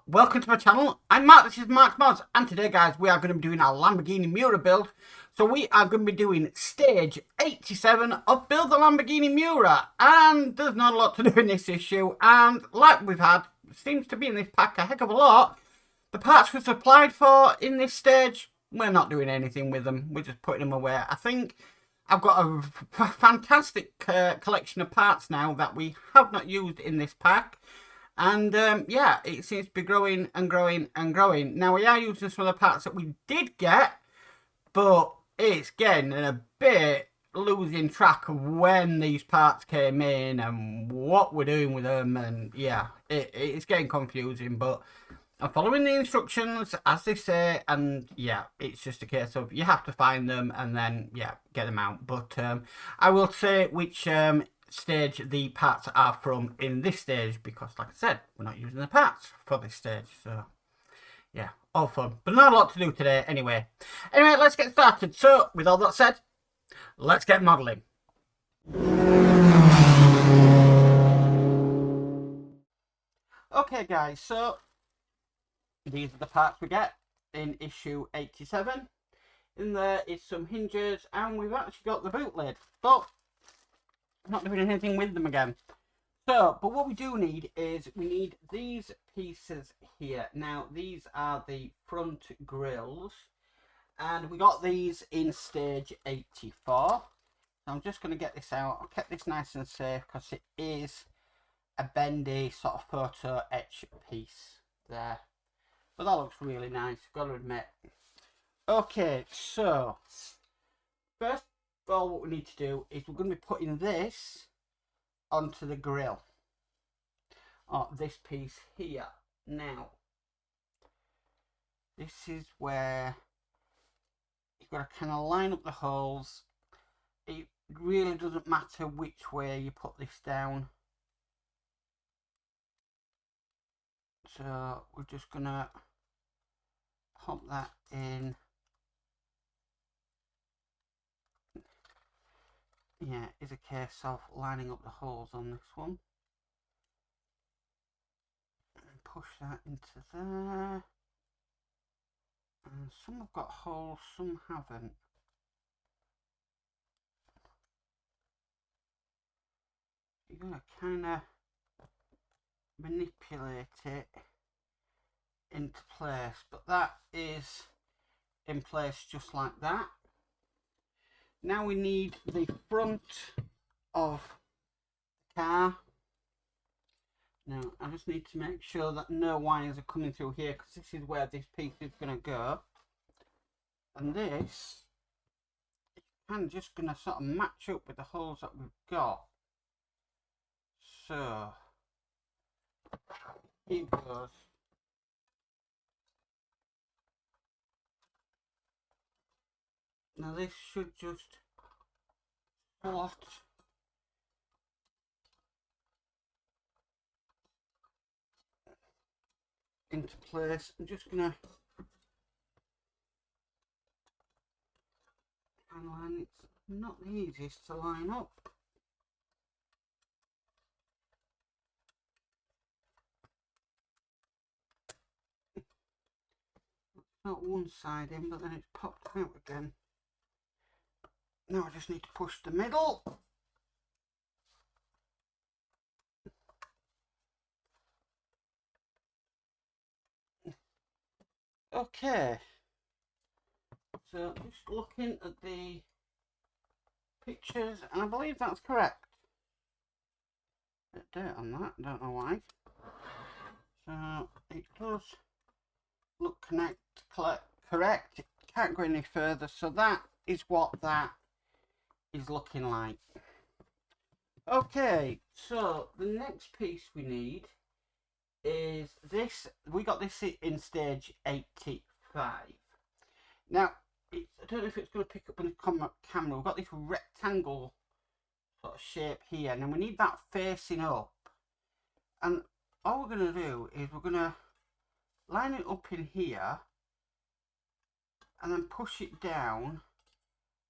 welcome to my channel. I'm Mark, this is Mark's Mods, and today guys we are going to be doing our Lamborghini Miura build. So we are going to be doing stage 87 of Build the Lamborghini Miura, and there's not a lot to do in this issue, and like we've had, seems to be in this pack a heck of a lot. The parts we supplied for in this stage, we're not doing anything with them, we're just putting them away. I think I've got a fantastic collection of parts now that we have not used in this pack. And yeah, it seems to be growing and growing and growing. Now we are using some of the parts that we did get, but it's getting a bit losing track of when these parts came in and what we're doing with them. And yeah, it's getting confusing, but I'm following the instructions as they say, and yeah, it's just a case of you have to find them and then yeah, get them out. But I will say which stage the parts are from in this stage, because like I said, we're not using the parts for this stage. So yeah, all fun, but not a lot to do today anyway. Let's get started. So with all that said, let's get modeling. Okay guys, so these are the parts we get in issue 87. In there is some hinges, and we've actually got the boot lid, but I'm not doing anything with them again. So, but what we do need is we need these pieces here. Now, these are the front grills, and we got these in stage 84. So I'm just going to get this out. I'll keep this nice and safe because it is a bendy sort of photo etch piece there. But that looks really nice, got to admit. Okay, so first of all, what we need to do is we're going to be putting this onto the grill, or this piece here. Now, this is where you've got to kind of line up the holes. It really doesn't matter which way you put this down. So we're just going to pop that in. Yeah, it's a case of lining up the holes on this one. And push that into there. And some have got holes, some haven't. You're going to kind of manipulate it into place, but that is in place just like that. Now we need the front of the car. Now I just need to make sure that no wires are coming through here, because this is where this piece is going to go, and this is kind of just going to sort of match up with the holes that we've got. So here goes. Now this should just slot into place. I'm just gonna line. It's not the easiest to line up. It's not one side in, but then it's popped out again. Now I just need to push the middle. Okay. So just looking at the pictures, and I believe that's correct. Bit of dirt on that, don't know why. So it does look correct. It can't go any further, so that is what that is looking like. Okay, so the next piece we need is this. We got this in stage 85. Now, I don't know if it's going to pick up on the camera. We've got this rectangle sort of shape here, and then we need that facing up. And all we're going to do is we're going to line it up in here, and then push it down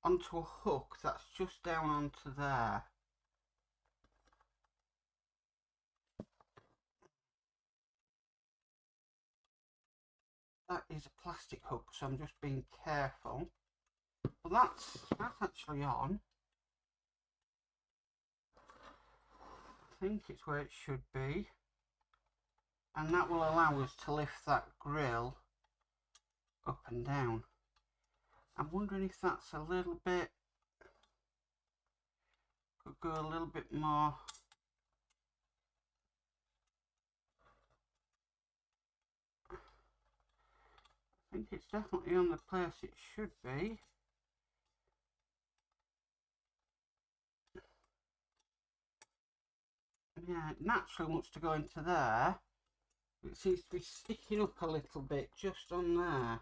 onto a hook that's just down onto there. that is a plastic hook, so I'm just being careful. But that's actually on. I think it's where it should be. And that will allow us to lift that grill up and down. I'm wondering if that's a little bit, could go a little bit more. I think it's definitely on the place it should be. Yeah, it naturally wants to go into there. It seems to be sticking up a little bit just on there.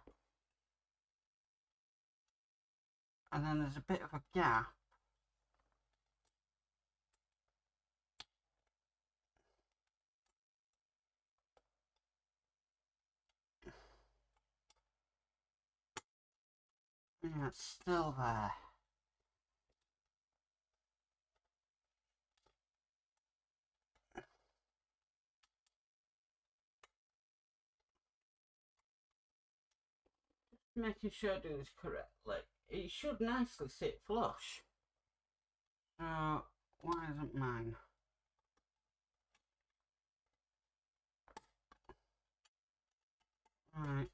And then there's a bit of a gap. Yeah, it's still there. Making sure I do this correctly. It should nicely sit flush. So, why isn't mine? Right,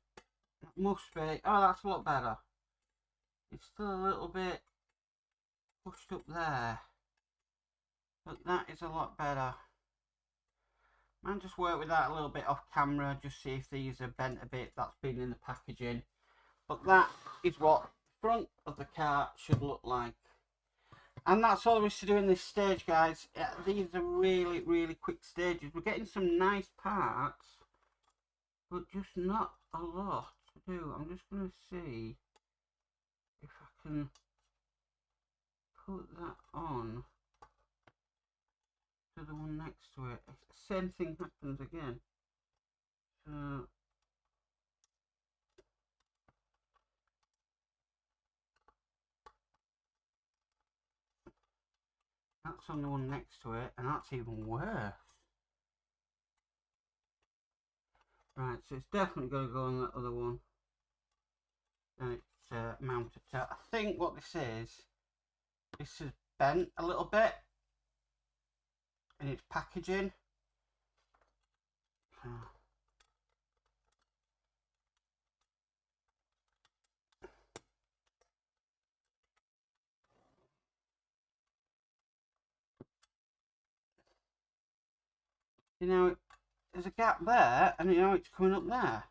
that must be. Oh, that's a lot better. It's still a little bit pushed up there, but that is a lot better. Might just work with that a little bit off camera, just see if these are bent a bit. That's been in the packaging, but that is what the front of the car should look like. And that's all there is to do in this stage, guys. These are really quick stages. We're getting some nice parts, but just not a lot to do. I'm just going to see if I can put that on to the one next to it. Same thing happens again. So that's on the one next to it, and that's even worse. Right, so it's definitely going to go on that other one. And it's mounted to. I think what this is bent a little bit in its packaging. You know, there's a gap there, and you know it's coming up there.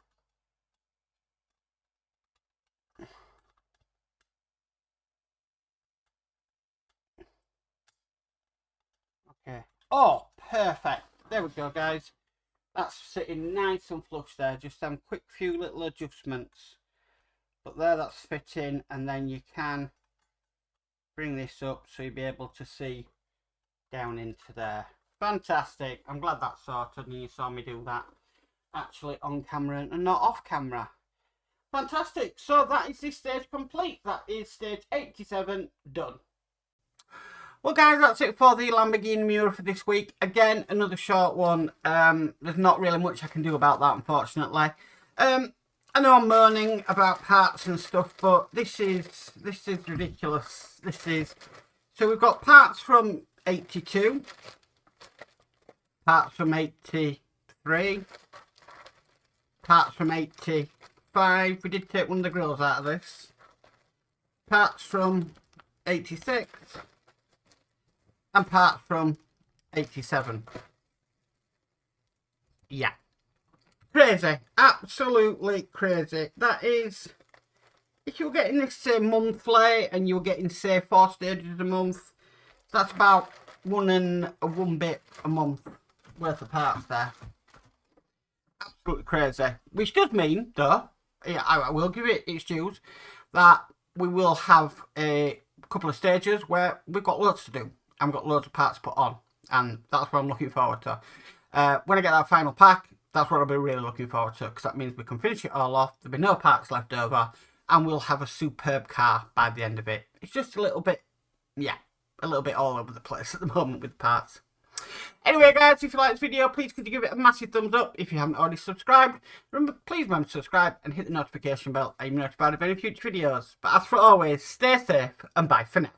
Okay. Oh, perfect. There we go, guys. That's sitting nice and flush there. Just some quick few little adjustments. But there, that's fitting, and then you can bring this up so you'll be able to see down into there. Fantastic. I'm glad that's sorted and you saw me do that actually on camera and not off camera. Fantastic. So that is this stage complete. That is stage 87 done. Well, guys, that's it for the Lamborghini Miura for this week. Again, another short one. There's not really much I can do about that, unfortunately. I know I'm moaning about parts and stuff, but this is ridiculous. So we've got parts from 82, parts from 83, parts from 85. We did take one of the grills out of this. Parts from 86. And parts from 87. Yeah. Crazy. Absolutely crazy. That is, if you're getting this say monthly and you're getting say 4 stages a month, that's about one bit a month worth of parts there. Absolutely crazy. Which does mean, though, yeah, I will give it its dues, that we will have a couple of stages where we've got loads to do. I've got loads of parts put on, and that's what I'm looking forward to. When I get that final pack, that's what I'll be really looking forward to, because that means we can finish it all off, there'll be no parts left over, and we'll have a superb car by the end of it. It's just a little bit, yeah, a little bit all over the place at the moment with parts. Anyway, guys, if you like this video, please could you give it a massive thumbs up. If you haven't already subscribed, please remember to subscribe and hit the notification bell. I'm notified of any future videos. But as for always, stay safe and bye for now.